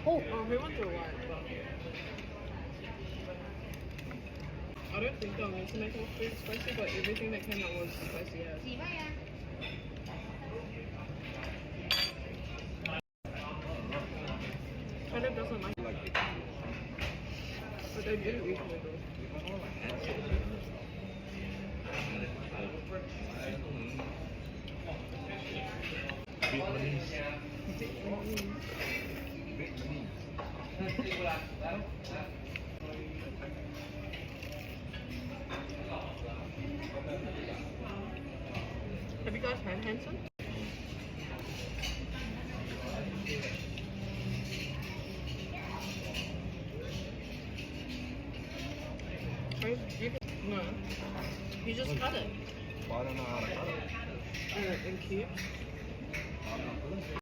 We went to a while, but I don't think I'm going to make it food spicy, but everything that came out was spicy as. Caleb doesn't like it. But they do eat it though. Have you guys had Hanson? No. You just cut it. Well, I don't know how to cut it. In cubes.